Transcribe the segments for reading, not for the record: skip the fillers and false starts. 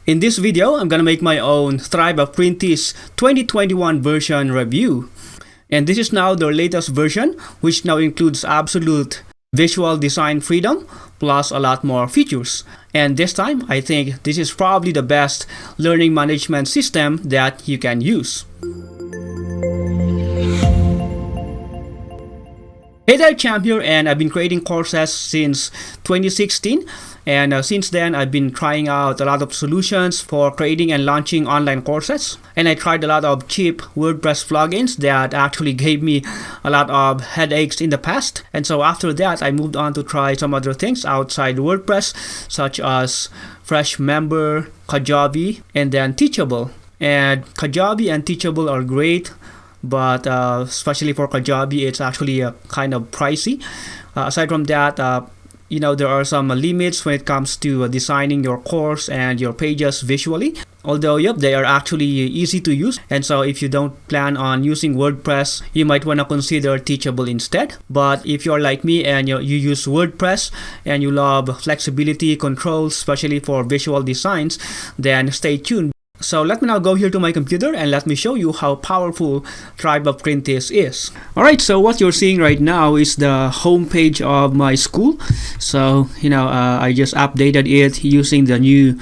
In this video, I'm gonna make my own Thrive Apprentice 2021 version review. And this is now the latest version, which now includes absolute visual design freedom, plus a lot more features. And this time, I think this is probably the best learning management system that you can use. Hey there, Champ here, and I've been creating courses since 2016. And since then, I've been trying out a lot of solutions for creating and launching online courses. And I tried a lot of cheap WordPress plugins that actually gave me a lot of headaches in the past. And so after that, I moved on to try some other things outside WordPress, such as Freshmember, Kajabi, and then Teachable. And Kajabi and Teachable are great, but especially for Kajabi, it's actually kind of pricey. Aside from that, there are some limits when it comes to designing your course and your pages visually. Although, they are actually easy to use. And so if you don't plan on using WordPress, you might want to consider Teachable instead. But if you're like me and you use WordPress and you love flexibility, controls, especially for visual designs, then stay tuned. So let me now go here to my computer and let me show you how powerful Thrive Apprentice is. Alright, so what you're seeing right now is the home page of my school. So, I just updated it using the new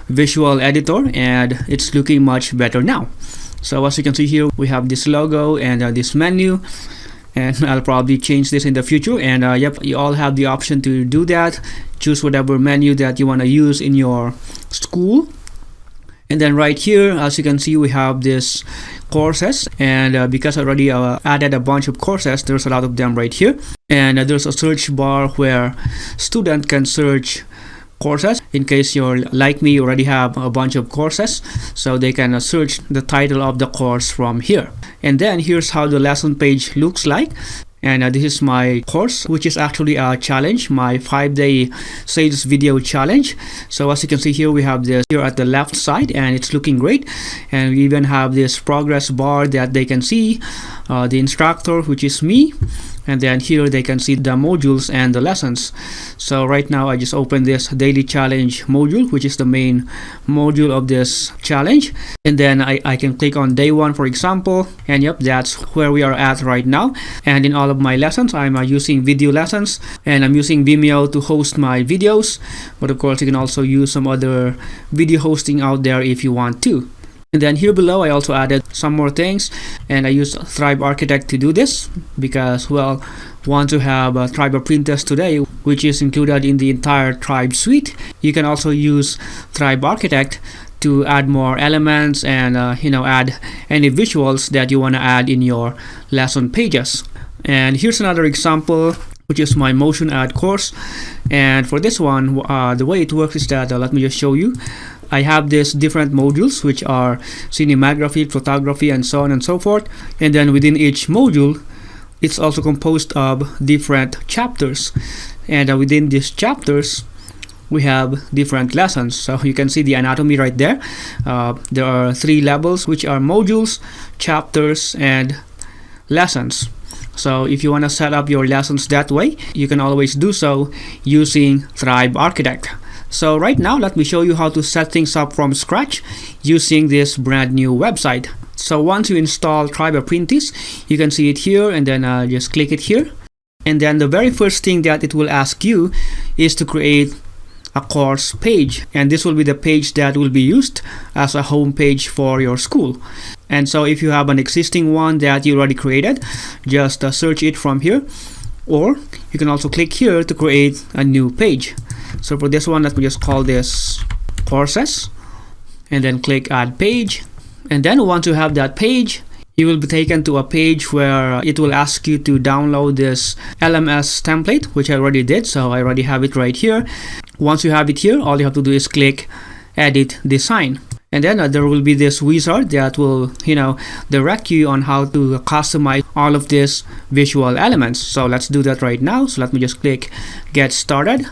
visual editor and it's looking much better now. So as you can see here, we have this logo and this menu. And I'll probably change this in the future. And you all have the option to do that. Choose whatever menu that you want to use in your school. And then right here, as you can see, we have this courses, and because I already added a bunch of courses, there's a lot of them right here. And there's a search bar where student can search courses. In case you're like me, you already have a bunch of courses, so they can search the title of the course from here. And then here's how the lesson page looks like. And this is my course, which is actually a challenge, my 5-day sales video challenge. So as you can see here, we have this here at the left side and it's looking great. And we even have this progress bar that they can see the instructor, which is me. And then here they can see the modules and the lessons. So right now I just opened this daily challenge module, which is the main module of this challenge. And then I can click on day 1, for example. And that's where we are at right now. And in all of my lessons, I'm using video lessons. And I'm using Vimeo to host my videos. But of course, you can also use some other video hosting out there if you want to. And then here below, I also added some more things, and I used Thrive Architect to do this because, want to have Thrive Apprentice today, which is included in the entire Thrive suite. You can also use Thrive Architect to add more elements and add any visuals that you want to add in your lesson pages. And here's another example, which is my motion ad course. And for this one, the way it works is that let me just show you. I have these different modules, which are cinematography, photography, and so on and so forth. And then within each module, it's also composed of different chapters. And within these chapters, we have different lessons. So you can see the anatomy right there. There are 3 levels, which are modules, chapters, and lessons. So if you want to set up your lessons that way, you can always do so using Thrive Architect. So right now, let me show you how to set things up from scratch using this brand new website. So once you install Thrive Apprentice, you can see it here and then just click it here. And then the very first thing that it will ask you is to create a course page. And this will be the page that will be used as a home page for your school. And so if you have an existing one that you already created, just search it from here. Or you can also click here to create a new page. So for this one, let me just call this courses and then click add page. And then once you have that page, you will be taken to a page where it will ask you to download this LMS template, which I already did. So I already have it right here. Once you have it here, all you have to do is click edit design. And then there will be this wizard that will, direct you on how to customize all of these visual elements. So let's do that right now. So let me just click get started.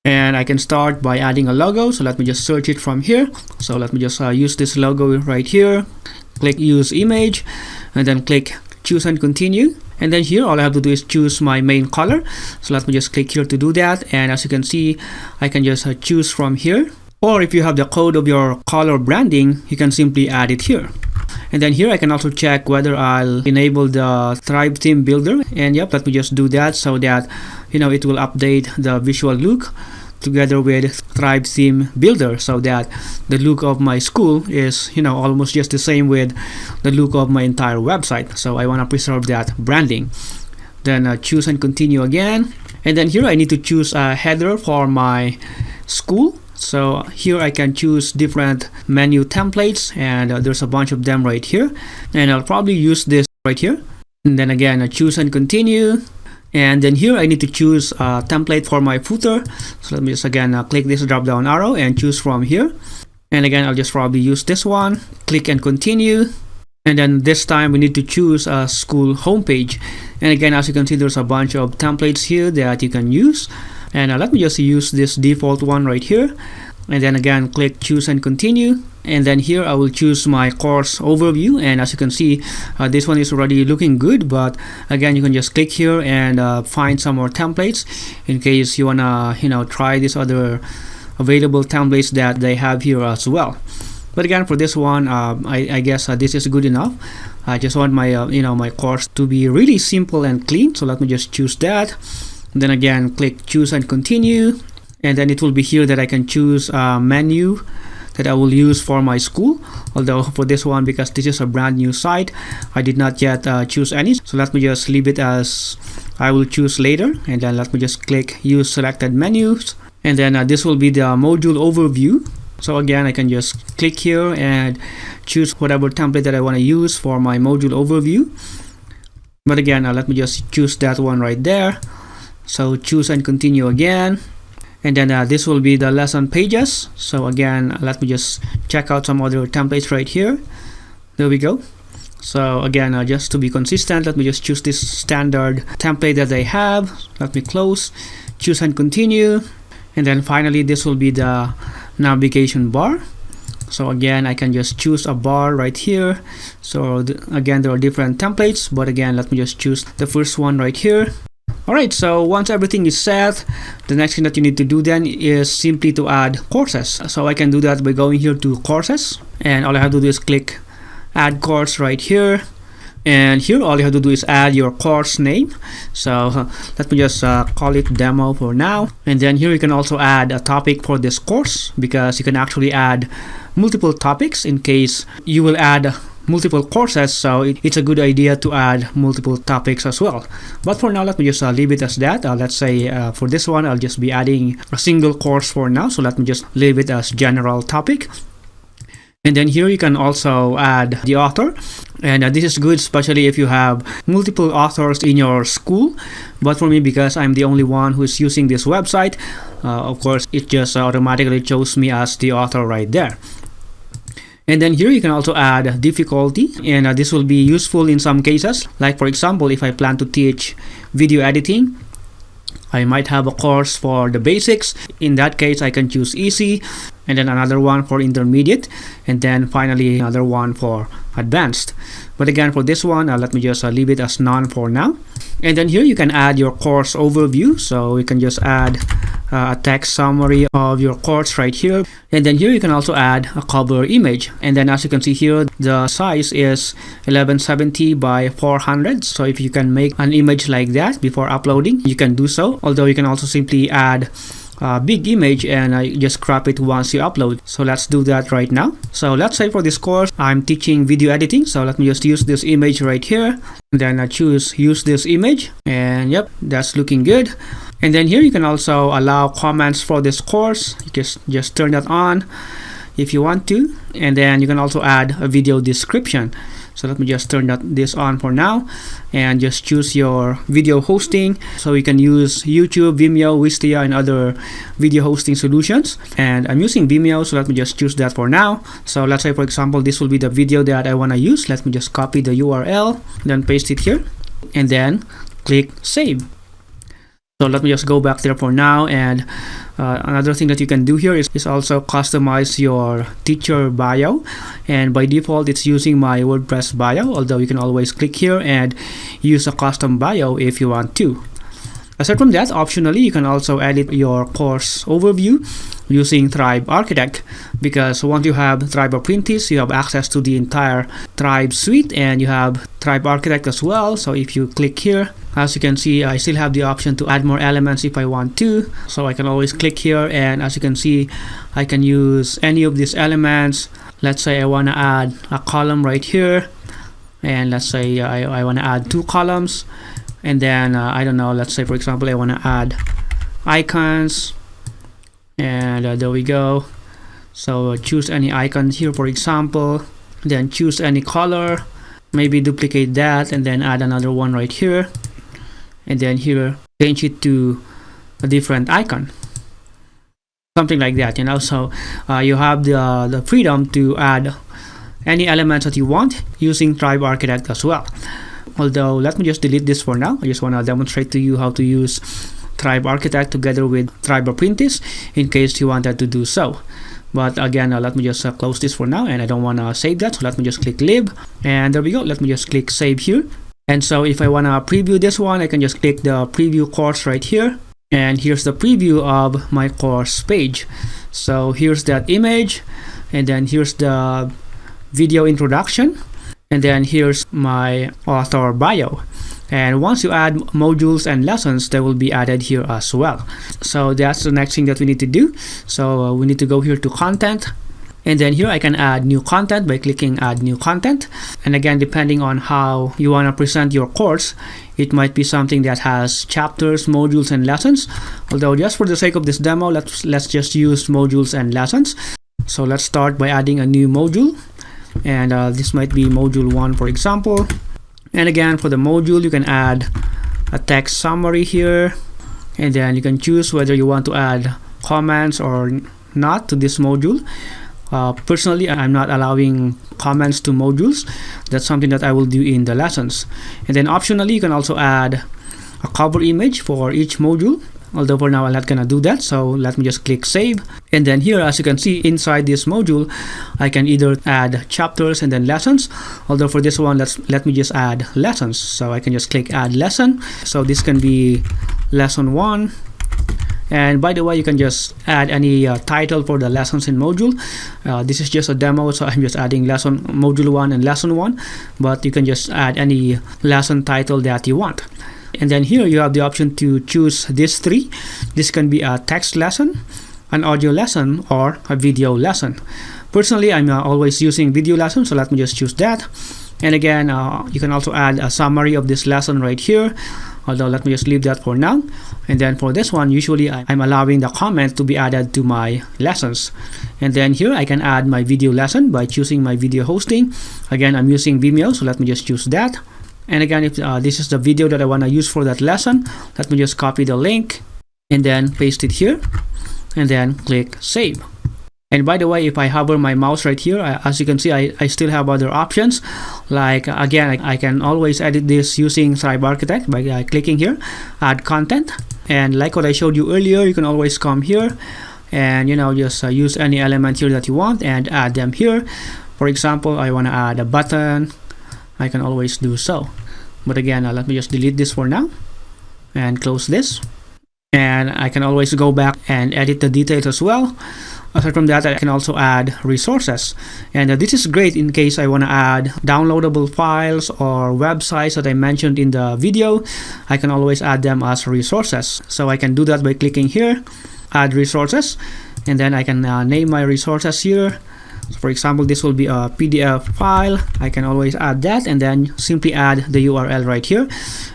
And I can start by adding a logo. So let me just search it from here. So let me just use this logo right here. Click use image and then click choose and continue. And then here all I have to do is choose my main color. So let me just click here to do that. And as you can see, I can just choose from here. Or if you have the code of your color branding, you can simply add it here. And then here I can also check whether I'll enable the Thrive theme builder. And yep, let me just do that so that it will update the visual look together with Thrive theme builder, so that the look of my school is almost just the same with the look of my entire website. So I want to preserve that branding. Then choose and continue again. And then here I need to choose a header for my school. So here I can choose different menu templates, and there's a bunch of them right here, and I'll probably use this right here. And then again choose and continue. And then here I need to choose a template for my footer. So let me just again click this drop down arrow and choose from here. And again I'll just probably use this one. Click and continue. And then this time we need to choose a school homepage. And again, as you can see, there's a bunch of templates here that you can use. And let me just use this default one right here. And then again click choose and continue. And then here I will choose my course overview, and as you can see, this one is already looking good, but again you can just click here and find some more templates in case you wanna try these other available templates that they have here as well. But again, for this one, I guess this is good enough. I just want my my course to be really simple and clean, so let me just choose that. And then again click choose and continue, and then it will be here that I can choose a menu that I will use for my school. Although for this one, because this is a brand new site, I did not yet choose any, so let me just leave it as I will choose later. And then let me just click use selected menus, and then this will be the module overview. So again, I can just click here and choose whatever template that I want to use for my module overview. But again, let me just choose that one right there. So choose and continue again. And then this will be the lesson pages. So again, let me just check out some other templates right here. There we go. So again, just to be consistent, let me just choose this standard template that they have. Let me close, choose and continue. And then finally, this will be the navigation bar. So again, I can just choose a bar right here. So again, there are different templates, but again, let me just choose the first one right here. Alright, so once everything is set, the next thing that you need to do then is simply to add courses. So I can do that by going here to courses, and all I have to do is click add course right here. And here all you have to do is add your course name. So let me just call it demo for now. And then here you can also add a topic for this course, because you can actually add multiple topics in case you will add multiple courses, so it's a good idea to add multiple topics as well. But for now, let me just leave it as that. Let's say for this one, I'll just be adding a single course for now, so let me just leave it as general topic. And then here you can also add the author, and this is good especially if you have multiple authors in your school. But for me, because I'm the only one who is using this website, of course it just automatically chose me as the author right there. And then here you can also add difficulty, and this will be useful in some cases. Like for example, if I plan to teach video editing, I might have a course for the basics. In that case, I can choose easy, and then another one for intermediate, and then finally another one for advanced. But again, for this one, let me just leave it as none for now. And then here you can add your course overview, so you can just add a text summary of your course right here. And then here you can also add a cover image, and then as you can see here, the size is 1170 by 400. So if you can make an image like that before uploading, you can do so. Although you can also simply add a big image and just crop it once you upload. So let's do that right now. So let's say for this course I'm teaching video editing, so let me just use this image right here, and then I choose use this image, and yep, that's looking good. And then here you can also allow comments for this course. You just turn that on if you want to, and then you can also add a video description. So let me just turn this on for now, and just choose your video hosting. So you can use YouTube, Vimeo, Wistia, and other video hosting solutions. And I'm using Vimeo, so let me just choose that for now. So let's say for example, this will be the video that I want to use. Let me just copy the URL, then paste it here, and then click save. So let me just go back there for now, and another thing that you can do here is also customize your teacher bio, and by default it's using my WordPress bio, although you can always click here and use a custom bio if you want to. Aside from that, optionally you can also edit your course overview. using Thrive Architect, because once you have Thrive Apprentice, you have access to the entire Thrive suite, and you have Thrive Architect as well. So if you click here, as you can see, I still have the option to add more elements if I want to. So I can always click here, and as you can see, I can use any of these elements. Let's say I want to add a column right here, and let's say I want to add 2 columns, and then I don't know, let's say for example I want to add icons, and there we go. So choose any icon here, for example, then choose any color, maybe duplicate that, and then add another one right here, and then here change it to a different icon, something like that, you know. So you have the freedom to add any elements that you want using Thrive Architect as well. Although let me just delete this for now. I just want to demonstrate to you how to use Thrive Architect together with Thrive Apprentice in case you wanted to do so. But again, let me just close this for now, and I don't want to save that, so let me just click Lib, and there we go. Let me just click Save here. And so if I want to preview this one, I can just click the preview course right here, and here's the preview of my course page. So here's that image, and then here's the video introduction, and then here's my author bio. And once you add modules and lessons, they will be added here as well. So that's the next thing that we need to do. So we need to go here to content, and then here I can add new content by clicking add new content. And again, depending on how you want to present your course, it might be something that has chapters, modules, and lessons. Although just for the sake of this demo, let's just use modules and lessons. So let's start by adding a new module, and this might be module 1, for example. And again, for the module, you can add a text summary here, and then you can choose whether you want to add comments or not to this module. Personally, I'm not allowing comments to modules. That's something that I will do in the lessons. And then optionally, you can also add a cover image for each module. Although for now I'm not gonna do that, so let me just click Save. And then here, as you can see, inside this module, I can either add chapters and then lessons. Although for this one, let me just add lessons. So I can just click Add Lesson. So this can be Lesson 1. And by the way, you can just add any title for the lessons in module. This is just a demo, so I'm just adding lesson module 1 and lesson 1. But you can just add any lesson title that you want. And then here you have the option to choose these 3. This can be a text lesson, an audio lesson, or a video lesson. Personally, I'm always using video lesson, so let me just choose that. And again, you can also add a summary of this lesson right here. Although let me just leave that for now. And then for this one, usually I'm allowing the comments to be added to my lessons. And then here I can add my video lesson by choosing my video hosting. Again, I'm using Vimeo, so let me just choose that. And again, if this is the video that I want to use for that lesson, let me just copy the link and then paste it here, and then click Save. And by the way, if I hover my mouse right here, as you can see, I still have other options. Like again, I can always edit this using Thrive Architect by clicking here, Add Content. And like what I showed you earlier, you can always come here and just use any element here that you want and add them here. For example, I want to add a button. I can always do so. But again, let me just delete this for now and close this. And I can always go back and edit the details as well. Aside from that, I can also add resources. And this is great in case I want to add downloadable files or websites that I mentioned in the video. I can always add them as resources. So I can do that by clicking here, Add Resources. And then I can name my resources here. So for example, this will be a PDF file. I can always add that and then simply add the URL right here.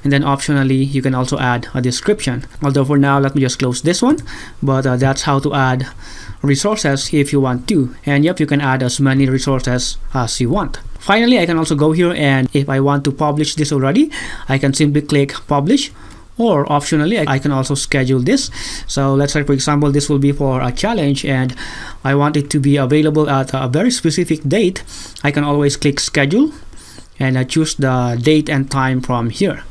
And then optionally, you can also add a description. Although for now, let me just close this one. But that's how to add resources if you want to. And yep, you can add as many resources as you want. Finally, I can also go here, and if I want to publish this already, I can simply click Publish. Or optionally, I can also schedule this. So let's say, for example, this will be for a challenge and I want it to be available at a very specific date. I can always click Schedule and I choose the date and time from here.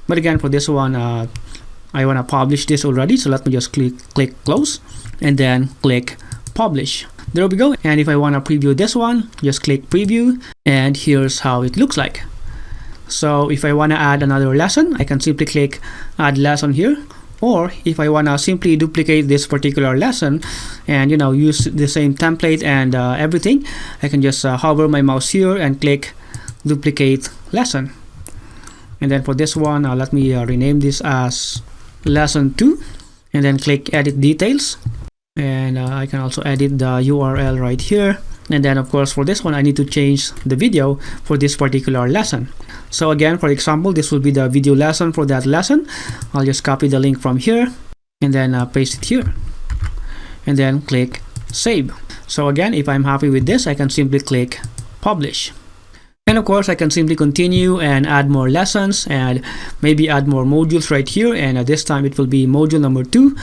But again, for this one, I want to publish this already. So let me just click Close and then click Publish. There we go. And if I want to preview this one, just click Preview, and here's how it looks like. So if I want to add another lesson, I can simply click Add Lesson here, Or if I want to simply duplicate this particular lesson and use the same template and everything, I can just hover my mouse here and click duplicate lesson. And then for this one, let me rename this as lesson 2, and then click edit details. And I can also edit the URL right here. And then of course for this one, I need to change the video for this particular lesson. So again, for example, this will be the video lesson for that lesson. I'll just copy the link from here and then paste it here, and then click save. So again, if I'm happy with this, I can simply click publish. And of course, I can simply continue and add more lessons and maybe add more modules right here. And this time it will be module number 2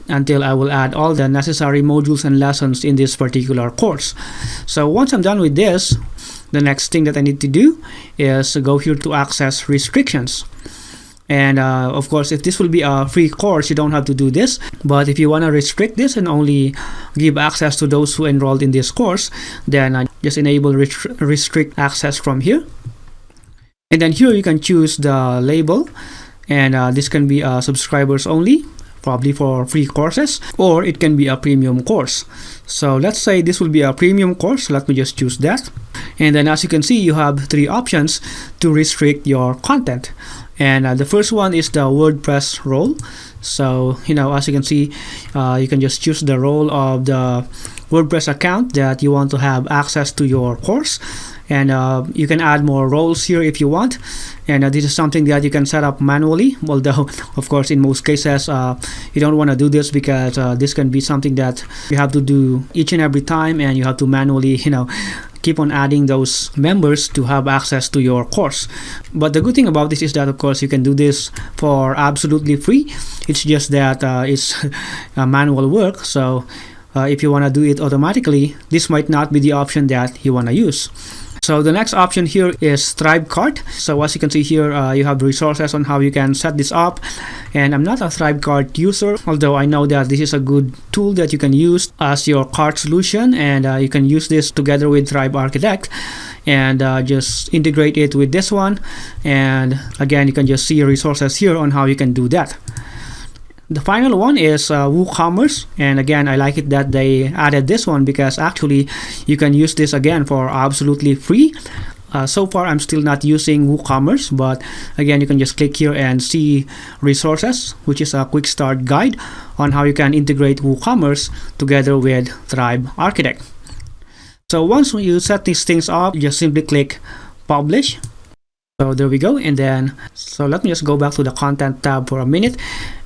until I will add all the necessary modules and lessons in this particular course. So once I'm done with this, the next thing that I need to do is go here to access restrictions. And of course, if this will be a free course, you don't have to do this. But if you want to restrict this and only give access to those who enrolled in this course, then just enable restrict access from here. And then here you can choose the label, and this can be subscribers only, probably for free courses, or it can be a premium course. So let's say this will be a premium course. Let me just choose that. And then as you can see, you have 3 options to restrict your content. And the first one is the WordPress role. So as you can see, you can just choose the role of the WordPress account that you want to have access to your course. And you can add more roles here if you want. And this is something that you can set up manually, although of course in most cases you don't want to do this, because this can be something that you have to do each and every time, and you have to manually keep on adding those members to have access to your course. But the good thing about this is that of course you can do this for absolutely free. It's just that it's manual work. So if you want to do it automatically, this might not be the option that you want to use. So the next option here is Thrive Cart. So as you can see here, you have resources on how you can set this up. And I'm not a Thrive Cart user, although I know that this is a good tool that you can use as your cart solution. And you can use this together with Thrive Architect and just integrate it with this one. And again, you can just see resources here on how you can do that. The final one is WooCommerce, and again, I like it that they added this one, because actually you can use this again for absolutely free. So far I'm still not using WooCommerce, but again, you can just click here and see resources, which is a quick start guide on how you can integrate WooCommerce together with Thrive Architect. So once you set these things up, just simply click publish. So there we go. And then, so let me just go back to the content tab for a minute,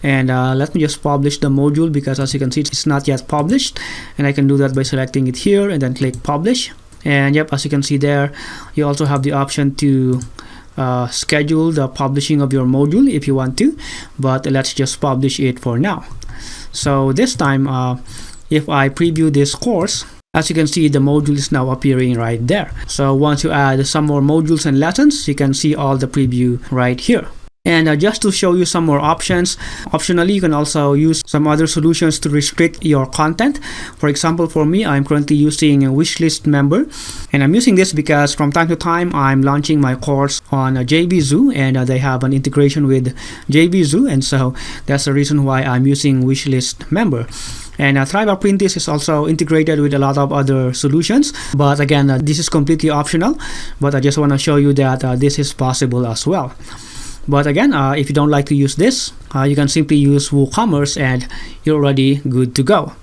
and let me just publish the module, because as you can see, it's not yet published. And I can do that by selecting it here and then click publish. And yep, as you can see there, you also have the option to schedule the publishing of your module if you want to, but let's just publish it for now. So this time, if I preview this course, as you can see, the module is now appearing right there. So once you add some more modules and lessons, you can see all the preview right here. And just to show you some more options, optionally, you can also use some other solutions to restrict your content. For example, for me, I'm currently using a wishlist member, and I'm using this because from time to time, I'm launching my course on JVZoo, and they have an integration with JVZoo, and so that's the reason why I'm using wishlist member. And Thrive Apprentice is also integrated with a lot of other solutions, but again, this is completely optional, but I just want to show you that this is possible as well. But again, if you don't like to use this, you can simply use WooCommerce and you're already good to go.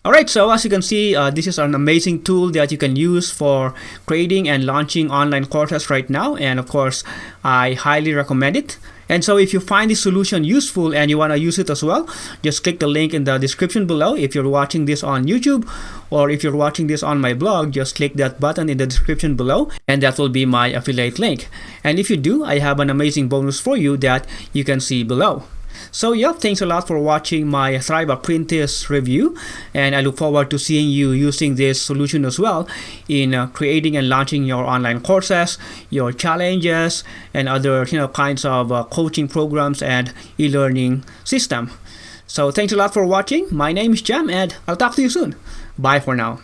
Alright, so as you can see, this is an amazing tool that you can use for creating and launching online courses right now, and of course, I highly recommend it. And so if you find this solution useful and you want to use it as well, just click the link in the description below. If you're watching this on YouTube, or if you're watching this on my blog, just click that button in the description below, and that will be my affiliate link. And if you do, I have an amazing bonus for you that you can see below. So yeah, thanks a lot for watching my Thrive Apprentice review, and I look forward to seeing you using this solution as well in creating and launching your online courses, your challenges, and other kinds of coaching programs and e-learning system. So thanks a lot for watching. My name is Jam, and I'll talk to you soon. Bye for now.